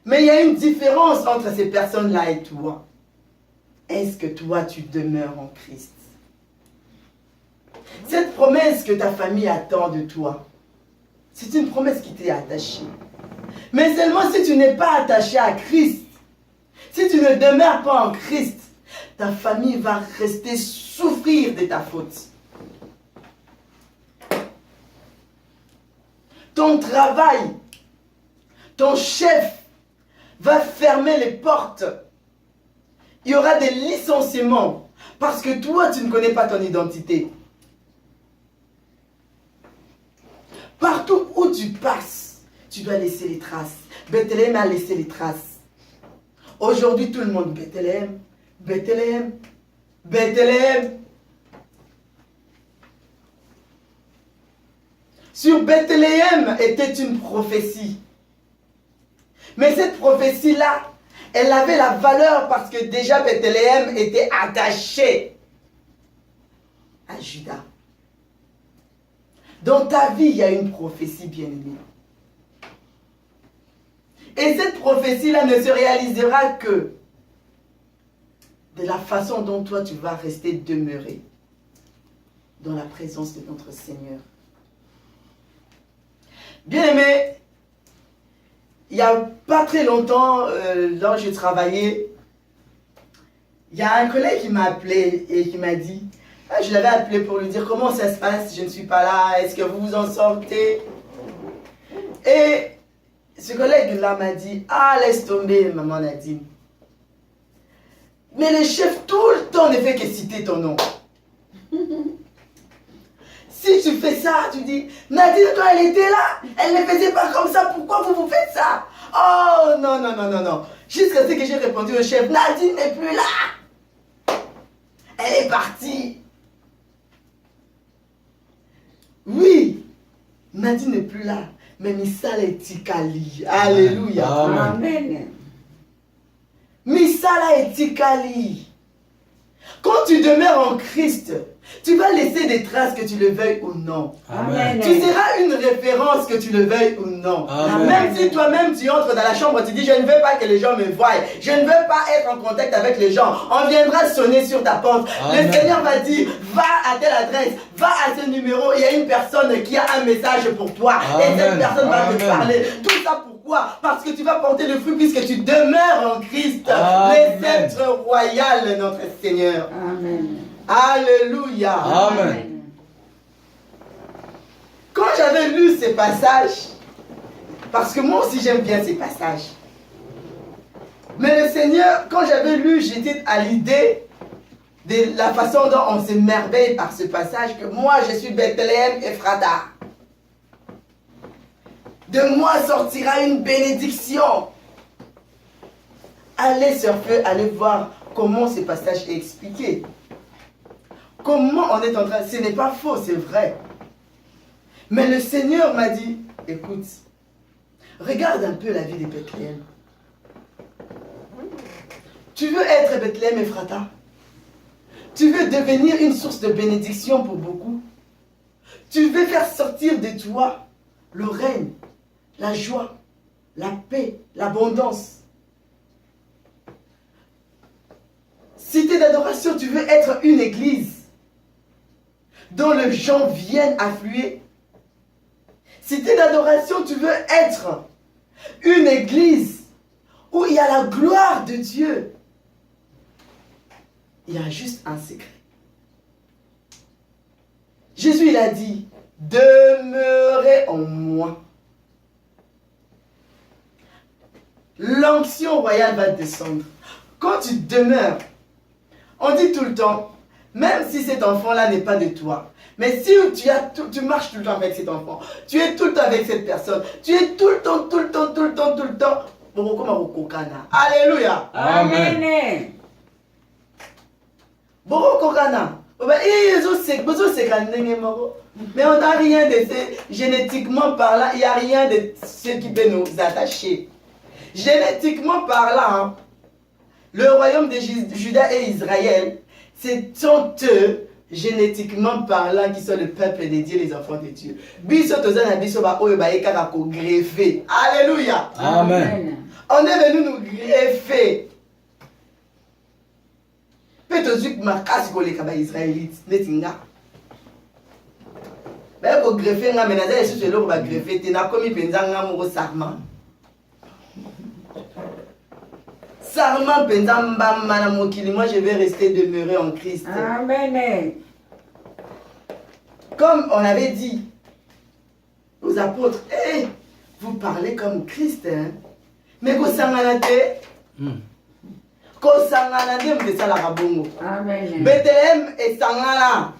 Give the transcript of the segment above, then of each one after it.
Mais il y a une différence entre ces personnes-là et toi. Est-ce que toi, tu demeures en Christ? Cette promesse que ta famille attend de toi, c'est une promesse qui t'est attachée. Mais seulement si tu n'es pas attaché à Christ, si tu ne demeures pas en Christ, ta famille va rester souffrir de ta faute. Ton travail, ton chef va fermer les portes. Il y aura des licenciements parce que toi, tu ne connais pas ton identité. Partout où tu passes, tu dois laisser les traces. Bethléem a laissé les traces. Aujourd'hui, tout le monde, Bethléem, Bethléem, Bethléem. Sur Bethléem était une prophétie. Mais cette prophétie-là, elle avait la valeur parce que déjà Bethléem était attaché à Juda. Dans ta vie, il y a une prophétie bien-aimée. Et cette prophétie-là ne se réalisera que de la façon dont toi tu vas rester demeuré dans la présence de notre Seigneur. Bien-aimé, il n'y a pas très longtemps, là je travaillais, il y a un collègue qui m'a appelé et qui m'a dit, je l'avais appelé pour lui dire comment ça se passe, je ne suis pas là, est-ce que vous vous en sortez? Et ce collègue-là m'a dit, laisse tomber, maman Nadine. Mais le chef tout le temps ne fait que citer ton nom. Si tu fais ça, tu dis, Nadine, quand elle était là, elle ne faisait pas comme ça, pourquoi vous faites ça? Oh, non, non, non, non, non. Jusqu'à ce que j'ai répondu au chef, Nadine n'est plus là. Elle est partie. Oui, Nadine n'est plus là, mais Misala est Tikali. Alléluia. Amen. Misala est Tikali. Quand tu demeures en Christ, tu vas laisser des traces que tu le veuilles ou non. Amen. Tu seras une référence que tu le veuilles ou non. Amen. Même si toi-même tu entres dans la chambre, tu dis je ne veux pas que les gens me voient. Je ne veux pas être en contact avec les gens. On viendra sonner sur ta porte. Amen. Le Seigneur va dire va à telle adresse, va à ce numéro. Il y a une personne qui a un message pour toi. Et cette Amen. personne va te Amen. parler. Tout ça pourquoi? Parce que tu vas porter le fruit puisque tu demeures en Christ. Amen. Les êtres royales, notre Seigneur. Amen. Alléluia. Amen. Quand j'avais lu ces passages, parce que moi aussi j'aime bien ces passages, mais le Seigneur, quand j'avais lu, j'étais à l'idée de la façon dont on s'émerveille par ce passage, que moi je suis Bethléem Ephrata. De moi sortira une bénédiction. Allez sur feu, allez voir comment ce passage est expliqué. Comment on est en train... Ce n'est pas faux, c'est vrai. Mais le Seigneur m'a dit, écoute, regarde un peu la vie de Bethléem. Tu veux être Bethléem Ephrata? Tu veux devenir une source de bénédiction pour beaucoup? Tu veux faire sortir de toi le règne, la joie, la paix, l'abondance. Cité d'adoration, tu veux être une église dont les gens viennent affluer. Cité d'adoration, tu veux être une église où il y a la gloire de Dieu. Il y a juste un secret. Jésus, il a dit, demeurez en moi. L'onction royale va descendre. Quand tu demeures, on dit tout le temps, même si cet enfant-là n'est pas de toi, mais si tu marches tout le temps avec cet enfant, tu es tout le temps avec cette personne, tu es tout le temps, alléluia. Amen. Mais on n'a rien de génétiquement parlant, il n'y a rien de ce qui peut nous attacher. Génétiquement parlant, le royaume de Juda et Israël, ce sont eux génétiquement parlant, qui sont le peuple de Dieu, les enfants de Dieu. Biso tozana biso ba oyo ba yekaka ko greffer. Alléluia. Amen. On est venu nous greffer. Peut-être que makasi koleka ba Israélites netinga. Ba ko greffer nga menaza yesu celo ba greffer te na komi penza nga mo sarment. Sarment penza mbamba na mokili, moi je vais rester demeurer en Christ. Amen. Comme on avait dit aux apôtres, hey, vous parlez comme Christ, hein? Mais ko sangana te, ko sangana te mbesa la rabongo. Amen. Bethléem est sangana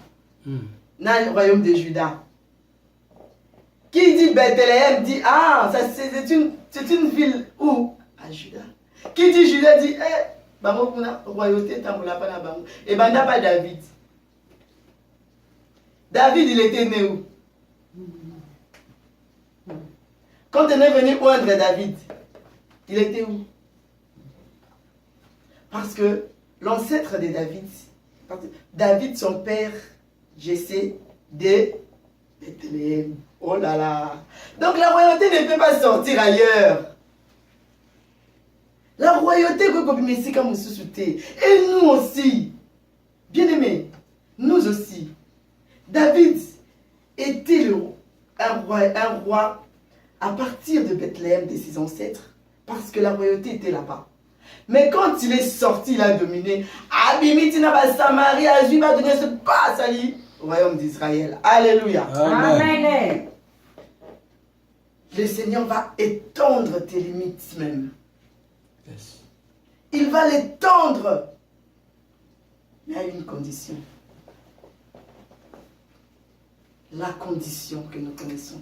dans le royaume de Juda. Qui dit Bethléem dit ah, ça c'est une ville où? À Juda. Qui dit Juda dit eh, bango kuna royauté tambola pa na bango. Et banda pas David. David, il était né où? Quand on est venu oindre David, il était où? Parce que l'ancêtre de David, son père, Jessé, de Bethléem. Oh là là! Donc la royauté ne peut pas sortir ailleurs. La royauté, et nous aussi, bien aimés, nous aussi. David était un roi à partir de Bethléem, de ses ancêtres, parce que la royauté était là-bas. Mais quand il est sorti, il a dominé. Abimitina Samarie, Azuib a donné ce pas sali au royaume d'Israël. Alléluia. Amen. Le Seigneur va étendre tes limites même. Yes. Il va l'étendre. Mais à une condition. La condition que nous connaissons.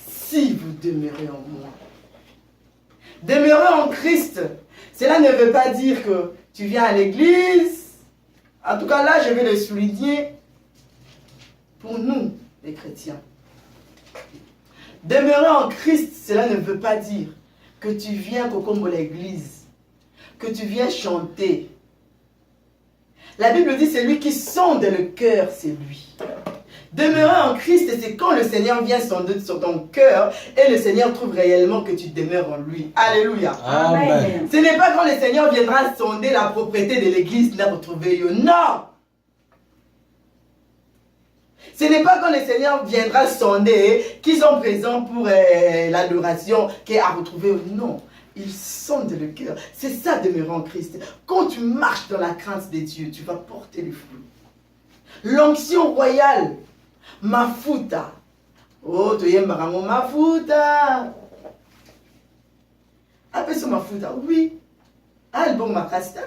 Si vous demeurez en moi. Demeurer en Christ, cela ne veut pas dire que tu viens à l'église. En tout cas, là, je vais le souligner pour nous, les chrétiens. Demeurer en Christ, cela ne veut pas dire que tu viens comme l'église, que tu viens chanter. La Bible dit, c'est lui qui sonde le cœur, c'est lui. Demeurer en Christ, c'est quand le Seigneur vient sonder sur ton cœur et le Seigneur trouve réellement que tu demeures en lui. Alléluia. Amen. Ce n'est pas quand le Seigneur viendra sonder la propriété de l'église qu'il a retrouvé. Non. Ce n'est pas quand le Seigneur viendra sonder qu'ils sont présents pour l'adoration qu'il a retrouvé. Non. Il sonde le cœur. C'est ça, demeurer en Christ. Quand tu marches dans la crainte de Dieu, tu vas porter le fruit. L'onction royale. Mafuta. Oh, tu aimes mafuta. Appelle ça mafuta. Oui. Album makasta.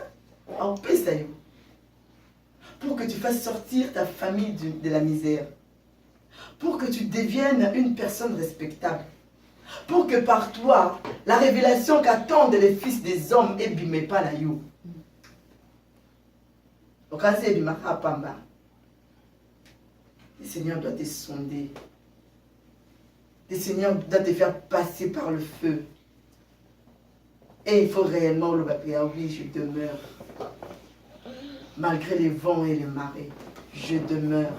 On peut ça. Pour que tu fasses sortir ta famille de la misère. Pour que tu deviennes une personne respectable. Pour que par toi, la révélation qu'attendent les fils des hommes et bime pas la yo. Le Seigneur doit te sonder. Le Seigneur doit te faire passer par le feu. Et il faut réellement le battre. Oui, je demeure. Malgré les vents et les marées, je demeure.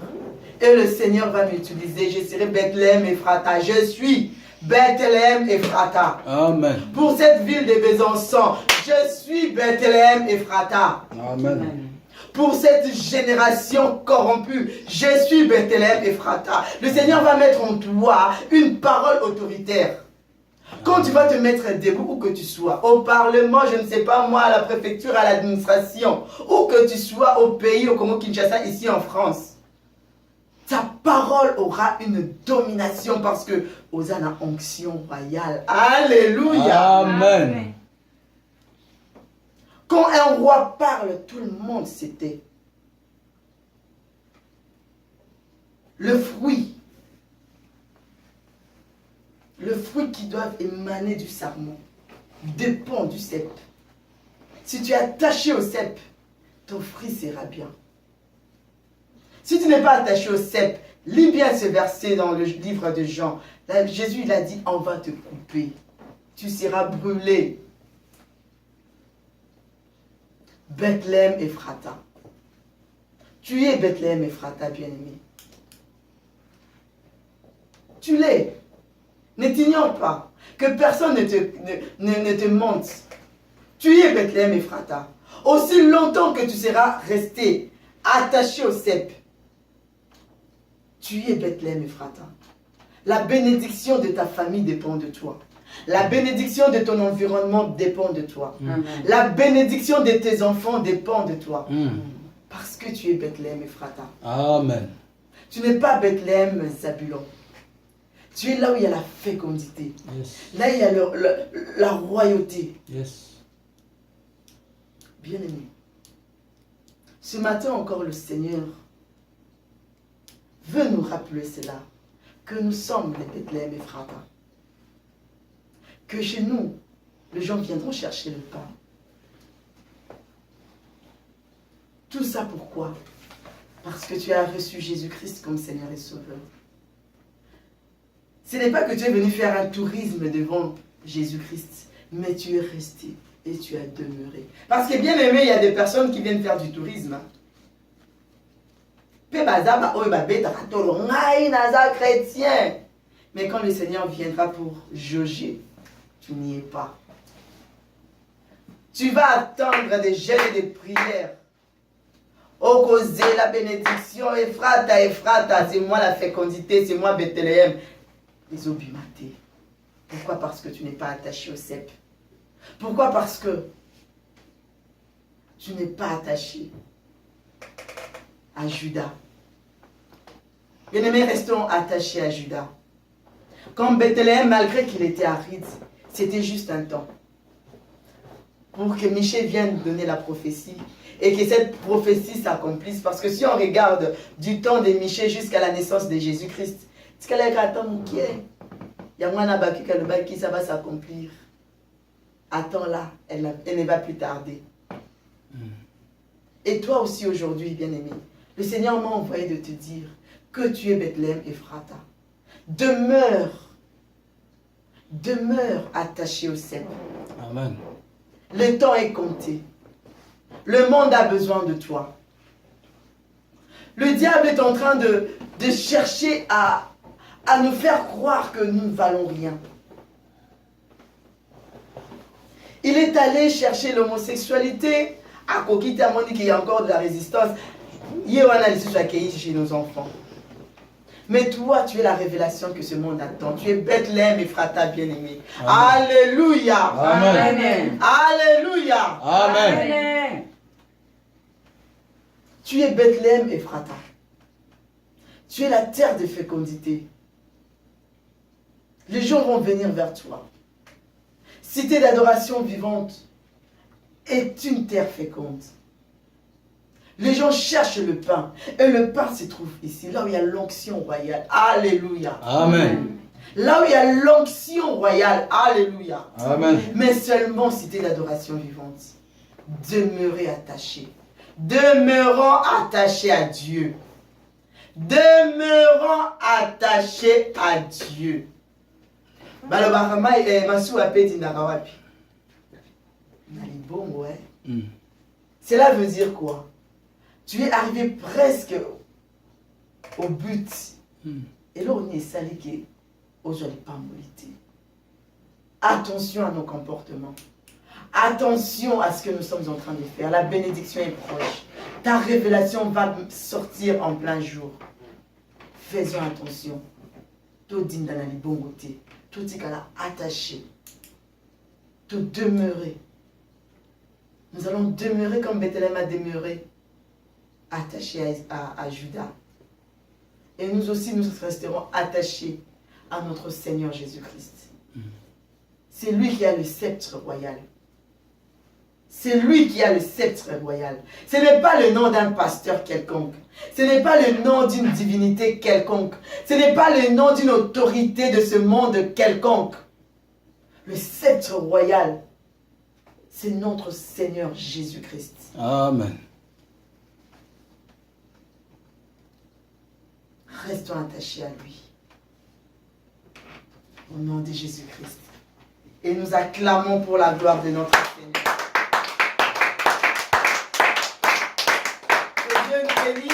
Et le Seigneur va m'utiliser. Je serai Bethléem Ephrata. Je suis Bethléem Ephrata. Amen. Pour cette ville de Besançon, je suis Bethléem Ephrata. Amen. Pour cette génération corrompue, je suis Bethléem Ephrata. Le Seigneur va mettre en toi une parole autoritaire. Quand tu vas te mettre debout, où que tu sois, au Parlement, je ne sais pas moi, à la préfecture, à l'administration, où que tu sois au pays, au Congo-Kinshasa, ici en France, ta parole aura une domination parce que Hosanna onction royale. Alléluia. Amen. Quand un roi parle, tout le monde s'était. Le fruit qui doit émaner du sarment dépend du cep. Si tu es attaché au cep, ton fruit sera bien. Si tu n'es pas attaché au cep, lis bien ce verset dans le livre de Jean. Là, Jésus il a dit, on va te couper. Tu seras brûlé. Bethléem Ephrata. Tu es Bethléem Ephrata, bien-aimé. Tu l'es. Ne t'ignore pas. Que personne ne te mente. Tu es Bethléem Ephrata. Aussi longtemps que tu seras resté attaché au cep, tu es Bethléem Ephrata. La bénédiction de ta famille dépend de toi. La bénédiction de ton environnement dépend de toi. Amen. La bénédiction de tes enfants dépend de toi. Mm. Parce que tu es Bethléem Ephrata. Amen. Tu n'es pas Bethléem Zabulon. Tu es là où il y a la fécondité. Yes. Là, il y a la royauté. Yes. Bien-aimé, ce matin encore, le Seigneur veut nous rappeler cela, que nous sommes les Bethléem Ephrata. Que chez nous, les gens viendront chercher le pain. Tout ça pourquoi? Parce que tu as reçu Jésus-Christ comme Seigneur et Sauveur. Ce n'est pas que tu es venu faire un tourisme devant Jésus-Christ, mais tu es resté et tu as demeuré. Parce que bien aimé, il y a des personnes qui viennent faire du tourisme. Chrétien. Mais quand le Seigneur viendra pour jauger, tu n'y es pas. Tu vas attendre des jeûnes et des prières. Oh, causer la bénédiction, Ephrata, Ephrata, c'est moi la fécondité, c'est moi Bethléem. Les obimatés. Pourquoi? Parce que tu n'es pas attaché au cep. Pourquoi? Parce que tu n'es pas attaché à Judas. Bien-aimés, restons attachés à Judas. Comme Bethléem, malgré qu'il était aride, c'était juste un temps. Pour que Michée vienne donner la prophétie et que cette prophétie s'accomplisse. Parce que si on regarde du temps de Michée jusqu'à la naissance de Jésus-Christ, ça va s'accomplir. Attends-la, elle ne va plus tarder. Et toi aussi aujourd'hui, bien-aimé, le Seigneur m'a envoyé de te dire que tu es Bethléem Ephrata. Demeure attaché au cep. Amen. Le temps est compté. Le monde a besoin de toi. Le diable est en train de chercher à nous faire croire que nous ne valons rien. Il est allé chercher l'homosexualité. À Kokita, on dit qu'il y a encore de la résistance. Hier, on a laissé accueillir chez nos enfants. Mais toi, tu es la révélation que ce monde attend. Tu es Bethléem Ephrata, bien-aimé. Alléluia. Amen. Alléluia. Amen. Amen. Tu es Bethléem Ephrata. Tu es la terre de fécondité. Les gens vont venir vers toi. Cité d'adoration vivante est une terre féconde. Les gens cherchent le pain. Et le pain se trouve ici, là où il y a l'onction royale. Alléluia. Amen. Là où il y a l'onction royale. Alléluia. Amen. Mais seulement cité d'adoration vivante. Demeurez attachés. Demeurons attachés à Dieu. Demeurons attachés à Dieu. Cela veut dire quoi? Tu es arrivé presque au but. Et là, on est salé aujourd'hui pas molité. Attention à nos comportements. Attention à ce que nous sommes en train de faire. La bénédiction est proche. Ta révélation va sortir en plein jour. Faisons attention. Tout dit dans la libongoté. Tout dit qu'elle a attaché. Tout demeurer. Nous allons demeurer comme Bethléem a demeuré. Attaché à Judas. Et nous aussi, nous resterons attachés à notre Seigneur Jésus-Christ. C'est lui qui a le sceptre royal. C'est lui qui a le sceptre royal. Ce n'est pas le nom d'un pasteur quelconque. Ce n'est pas le nom d'une divinité quelconque. Ce n'est pas le nom d'une autorité de ce monde quelconque. Le sceptre royal, c'est notre Seigneur Jésus-Christ. Amen. Restons attachés à lui. Au nom de Jésus-Christ. Et nous acclamons pour la gloire de notre Seigneur. Que Dieu nous bénisse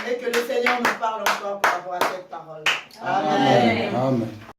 et que le Seigneur nous parle encore par rapport à cette parole. Amen. Amen. Amen.